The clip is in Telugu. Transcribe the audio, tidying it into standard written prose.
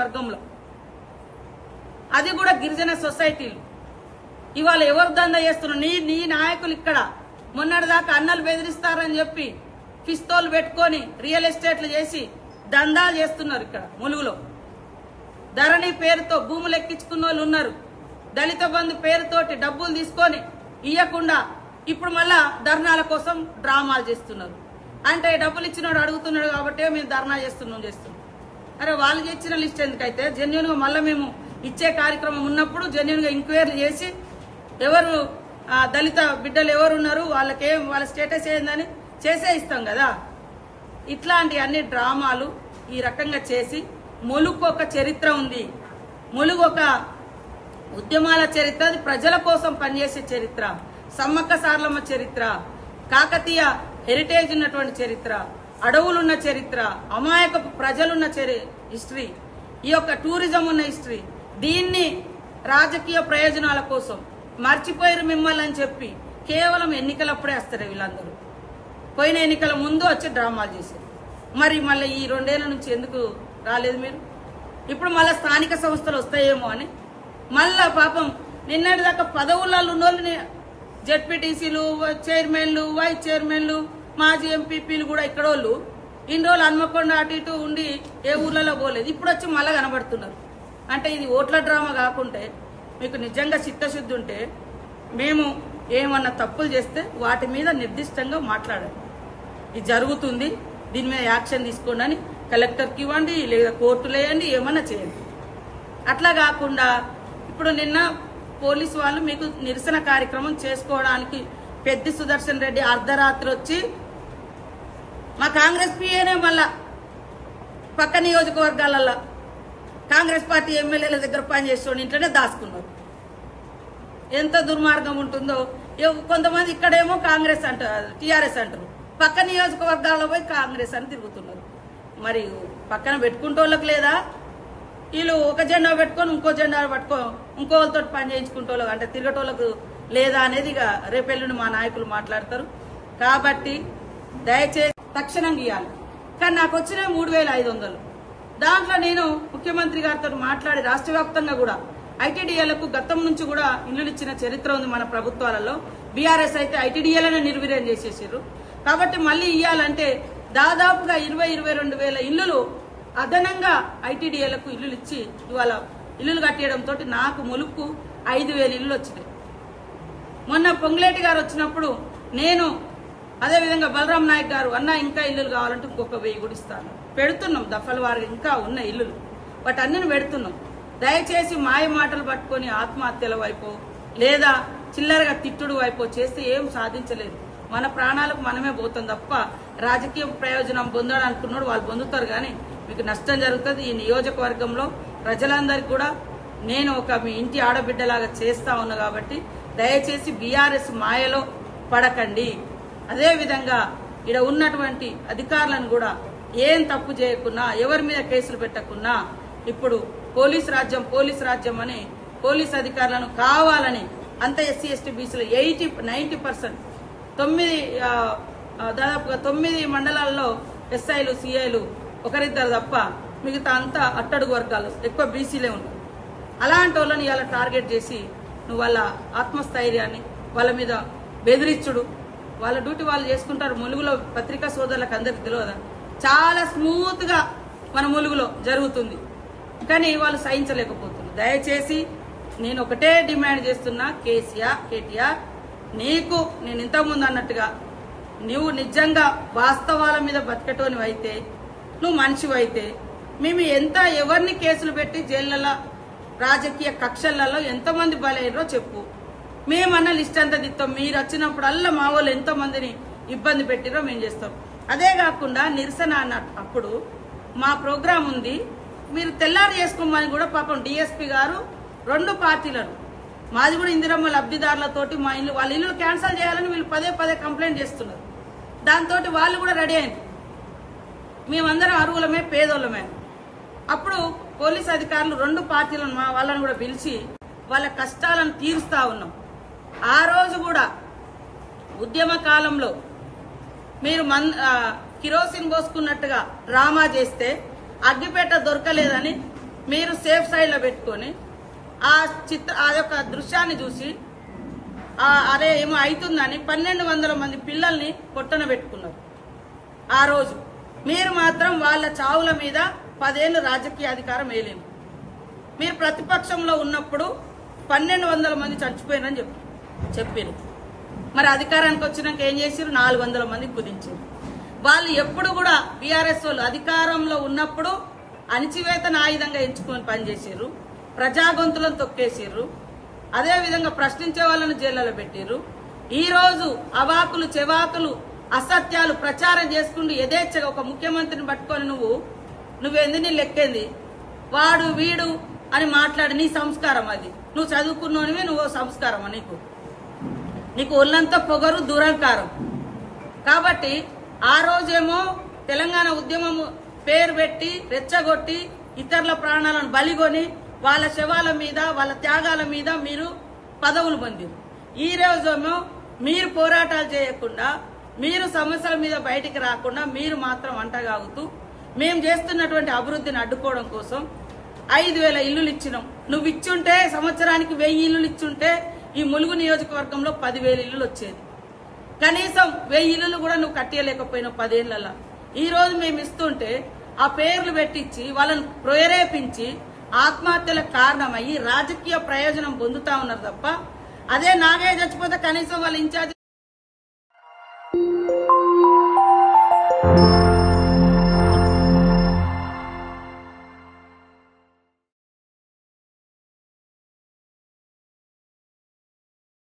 నియోజకవర్గంలో, అది కూడా గిరిజన సొసైటీలు. ఇవాళ ఎవరు దందా చేస్తున్నారు? నీ నాయకులు ఇక్కడ మొన్నటిదాకా అన్నలు బెదిరిస్తారని చెప్పి పిస్తోల్ పెట్టుకొని రియల్ ఎస్టేట్లు చేసి దందాలు చేస్తున్నారు. ఇక్కడ ములుగులో ధరణి పేరుతో భూములు ఎక్కించుకున్న వాళ్ళు ఉన్నారు. దళిత బంధు పేరుతోటి డబ్బులు తీసుకొని ఇయ్యకుండా ఇప్పుడు మళ్ళా ధర్నాల కోసం డ్రామాలు చేస్తున్నారు. అంటే డబ్బులు ఇచ్చినోడు అడుగుతున్నాడు కాబట్టి మేము ధర్నా చేస్తున్నాం. అరే వాళ్ళు ఇచ్చిన లిస్ట్ ఎందుకైతే జెన్యున్ గా మళ్ళీ మేము ఇచ్చే కార్యక్రమం ఉన్నప్పుడు జెన్యున్ గా ఎంక్వైరీ చేసి ఎవరు దళిత బిడ్డలు ఎవరున్నారు, వాళ్ళ స్టేటస్ ఏందని చేసే ఇస్తాం కదా. ఇట్లాంటి అన్ని డ్రామాలు ఈ రకంగా చేసి ములుగు ఒక చరిత్ర ఉంది. ములుగు ఒక ఉద్యమాల చరిత్ర, అది ప్రజల కోసం పనిచేసే చరిత్ర, సమ్మక్క సార్లమ్మ చరిత్ర, కాకతీయ హెరిటేజ్ ఉన్నటువంటి చరిత్ర, అడవులున్న చరిత్ర, అమాయక ప్రజలున్న హిస్టరీ, ఈ యొక్క టూరిజం ఉన్న హిస్టరీ. దీన్ని రాజకీయ ప్రయోజనాల కోసం మర్చిపోయారు మిమ్మల్ని అని చెప్పి కేవలం ఎన్నికలప్పుడే వస్తారు వీళ్ళందరూ. పోయిన ఎన్నికల ముందు వచ్చి డ్రామాలు చేశారు. మరి మళ్ళీ ఈ 2 ఏళ్ల నుంచి ఎందుకు రాలేదు మీరు? ఇప్పుడు మళ్ళీ స్థానిక సంస్థలు వస్తాయేమో అని మళ్ళా పాపం నిన్నటి దాకా పదవులలో ఉన్నోళ్ళని జెడ్పీటీసీలు, చైర్మన్లు, వైస్ చైర్మన్లు, మాజీ ఎంపీపీలు కూడా ఇక్కడ వాళ్ళు ఇన్ని రోజులు హన్మకొండ అటు ఇటు ఉండి ఏ ఊర్లలో పోలేదు. ఇప్పుడు వచ్చి మళ్ళా కనబడుతున్నారు. అంటే ఇది ఓట్ల డ్రామా కాకుంటే మీకు నిజంగా చిత్తశుద్ధి ఉంటే మేము ఏమన్నా తప్పులు చేస్తే వాటి మీద నిర్దిష్టంగా మాట్లాడాలి. ఇది జరుగుతుంది, దీని మీద యాక్షన్ తీసుకోండి అని కలెక్టర్కి ఇవ్వండి, లేదా కోర్టులు వేయండి, ఏమన్నా చేయండి. అట్లా కాకుండా ఇప్పుడు నిన్న పోలీసు వాళ్ళు మీకు నిరసన కార్యక్రమం చేసుకోవడానికి పెద్ది సుదర్శన్ రెడ్డి అర్ధరాత్రి వచ్చి మా కాంగ్రెస్ పిఏనే మళ్ళా పక్క నియోజకవర్గాలలో కాంగ్రెస్ పార్టీ ఎమ్మెల్యేల దగ్గర పనిచేసుకోండి ఇంట్లోనే దాచుకున్నారు. ఎంత దుర్మార్గం ఉంటుందో. కొంతమంది ఇక్కడేమో కాంగ్రెస్ అంటారు, టీఆర్ఎస్ అంటారు, పక్క నియోజకవర్గాల్లో పోయి కాంగ్రెస్ అని తిరుగుతున్నారు. మరి పక్కన పెట్టుకుంటోళ్ళకి లేదా? వీళ్ళు ఒక జెండా పెట్టుకొని ఇంకో జెండా పట్టుకో ఇంకోళ్ళతో పని చేయించుకుంటోళ్ళకి అంటే తిరగటోళ్ళకు లేదా అనేది ఇక రేపెల్లుండి మా నాయకులు మాట్లాడతారు. కాబట్టి దయచేసి తక్షణం గీయాలి. కానీ నాకు వచ్చిన 3500 దాంట్లో నేను ముఖ్యమంత్రి గారితో మాట్లాడి రాష్ట్ర వ్యాప్తంగా కూడా ఐటీడీఏలకు గతం నుంచి కూడా ఇల్లులు ఇచ్చిన చరిత్ర ఉంది మన ప్రభుత్వాలలో. బీఆర్ఎస్ అయితే ఐటీడీఏలనే నిర్వీర్యం చేసేసారు. కాబట్టి మళ్ళీ ఇయ్యాలంటే దాదాపుగా 20-22 వేల ఇల్లులు అదనంగా ఐటీడీఏలకు ఇల్లులు ఇచ్చి ఇవాళ ఇల్లులు కట్టేయడంతో నాకు ములుగుకు 5000 ఇల్లులు వచ్చినాయి. మొన్న పొంగులేటి గారు వచ్చినప్పుడు నేను అదేవిధంగా బలరాం నాయక్ గారు అన్న ఇంకా ఇల్లులు కావాలంటే ఇంకొక 1000 కూడా ఇస్తాను. పెడుతున్నాం దఫల వారికి ఇంకా ఉన్న ఇల్లులు వాటి అన్నిని పెడుతున్నాం. దయచేసి మాయ మాటలు పట్టుకొని ఆత్మహత్యల వైపు లేదా చిల్లరగా తిట్టుడు వైపు చేస్తే ఏం సాధించలేదు. మన ప్రాణాలకు మనమే పోతాం తప్ప రాజకీయ ప్రయోజనం పొందాలనుకున్నాడు వాళ్ళు పొందుతారు, కానీ మీకు నష్టం జరుగుతుంది. ఈ నియోజకవర్గంలో ప్రజలందరికీ కూడా నేను ఒక మీ ఇంటి ఆడబిడ్డలాగా చేస్తా ఉన్నా కాబట్టి దయచేసి బీఆర్ఎస్ మాయలో పడకండి. అదేవిధంగా ఇక్కడ ఉన్నటువంటి అధికారులను కూడా ఏం తప్పు చేయకున్నా ఎవరి మీద కేసులు పెట్టకున్నా ఇప్పుడు పోలీస్ రాజ్యం అని పోలీస్ అధికారులను కావాలని అంత ఎస్సీ ఎస్టీ బీసీలో 90% దాదాపుగా 9 మండలాల్లో ఎస్ఐలు సిఐలు ఒకరిద్దరు తప్ప మిగతా అంతా అట్టడుగు వర్గాలు ఎక్కువ బీసీలే ఉన్నారు. అలాంటి వాళ్ళని ఇలా టార్గెట్ చేసి నువ్వు వాళ్ళ ఆత్మస్థైర్యాన్ని వాళ్ళ మీద బెదిరించుడు, వాళ్ళ డ్యూటీ వాళ్ళు చేసుకుంటారు. ములుగులో పత్రికా సోదరులకు అందరికి తెలియదా? చాలా స్మూత్ గా మన ములుగులో జరుగుతుంది, కానీ వాళ్ళు సహించలేకపోతున్నారు. దయచేసి నేను ఒకటే డిమాండ్ చేస్తున్నా, కేటీఆర్ నీకు నేను ఇంతకుముందు అన్నట్టుగా నువ్వు నిజంగా వాస్తవాల మీద బతికటోని అయితే నువ్వు మనిషివైతే మేము ఎవరిని కేసులు పెట్టి జైళ్లలో రాజకీయ కక్షలలో ఎంతమంది బలయ్యారో చెప్పు, మేమన్న లిస్ట్ అంతా దిస్తాం. మీరు వచ్చినప్పుడల్లా మా వాళ్ళు ఎంతమందిని ఇబ్బంది పెట్టిరో మేము చేస్తాం. అదే కాకుండా నిరసన అప్పుడు మా ప్రోగ్రాం ఉంది, మీరు తెల్లారి చేసుకోమని కూడా పాపం డిఎస్పీ గారు 2 పార్టీలను మాది కూడా ఇందిరమ్మ లబ్ధిదారులతోటి మా ఇల్లు వాళ్ళ ఇల్లు క్యాన్సిల్ చేయాలని వీళ్ళు పదే కంప్లైంట్ చేస్తున్నారు. దాంతో వాళ్ళు కూడా రెడీ అయింది. మేమందరం అర్హులమే పేదోళ్ళమే. అప్పుడు పోలీస్ అధికారులు 2 పార్టీలను మా వాళ్ళని కూడా పిలిచి వాళ్ళ కష్టాలను తీరుస్తా ఉన్నాం. ఆ రోజు కూడా ఉద్యమ కాలంలో మీరు కిరోసిన్ పోసుకున్నట్టుగా డ్రామా చేస్తే అగ్గిపేట దొరకలేదని మీరు సేఫ్ సైడ్ లో పెట్టుకొని ఆ యొక్క దృశ్యాన్ని చూసి అరే ఏమో అవుతుందని 1200 మంది పిల్లల్ని పొట్టన పెట్టుకున్నారు ఆ రోజు. మీరు మాత్రం వాళ్ళ చావుల మీద 10 ఏళ్ళు రాజకీయ అధికారం వేయలేదు. మీరు ప్రతిపక్షంలో ఉన్నప్పుడు 1200 మంది చచ్చిపోయినని చెప్పారు. మరి అధికారానికి వచ్చినాక ఏం చేశారు? 400 మంది కుదించారు. వాళ్ళు ఎప్పుడు కూడా బీఆర్ఎస్ వాళ్ళు అధికారంలో ఉన్నప్పుడు అణిచివేతను ఆయుధంగా ఎంచుకొని పనిచేసారు, ప్రజాగొంతులను తొక్కేసారు, అదేవిధంగా ప్రశ్నించే వాళ్ళను జైళ్లలో పెట్టారు. ఈ రోజు అవాకులు చెవాకులు అసత్యాలు ప్రచారం చేసుకుంటూ యథేచ్ఛగా ఒక ముఖ్యమంత్రిని పట్టుకొని నువ్వేంది, నీ లెక్కేంది, వాడు వీడు అని మాట్లాడి నీ సంస్కారం అది. నువ్వు చదువుకున్నోనివి, నువ్వు సంస్కారమా? నీకు ఒళ్ళంతా పొగరు దురహంకారం. కాబట్టి ఆ రోజేమో తెలంగాణ ఉద్యమం పేరు పెట్టి రెచ్చగొట్టి ఇతరుల ప్రాణాలను బలిగొని వాళ్ళ శవాల మీద వాళ్ళ త్యాగాల మీద మీరు పదవులు పొందారు. ఈ రోజేమో మీరు పోరాటాలు చేయకుండా, మీరు సమస్యల మీద బయటికి రాకుండా మీరు మాత్రం అంటగాగుతూ మేము చేస్తున్నటువంటి అభివృద్ధిని అడ్డుకోవడం కోసం 5000 ఇల్లులు ఇచ్చినాం. నువ్వు ఇచ్చుంటే సంవత్సరానికి 1000 ఇల్లులు ఇచ్చుంటే ఈ ములుగు నియోజకవర్గంలో 10,000 ఇల్లులు వచ్చేది. కనీసం 1000 ఇల్లులు కూడా నువ్వు కట్టేయలేకపోయినావు 10 ఏళ్లలో. ఈ రోజు మేము ఇస్తుంటే ఆ పేర్లు పెట్టించి వాళ్ళని ప్రేరేపించి ఆత్మహత్యలకు కారణమయ్యి రాజకీయ ప్రయోజనం పొందుతా ఉన్నారు తప్ప, అదే నాగయ్య చచ్చిపోతే కనీసం వాళ్ళ ఇన్ఛార్జ్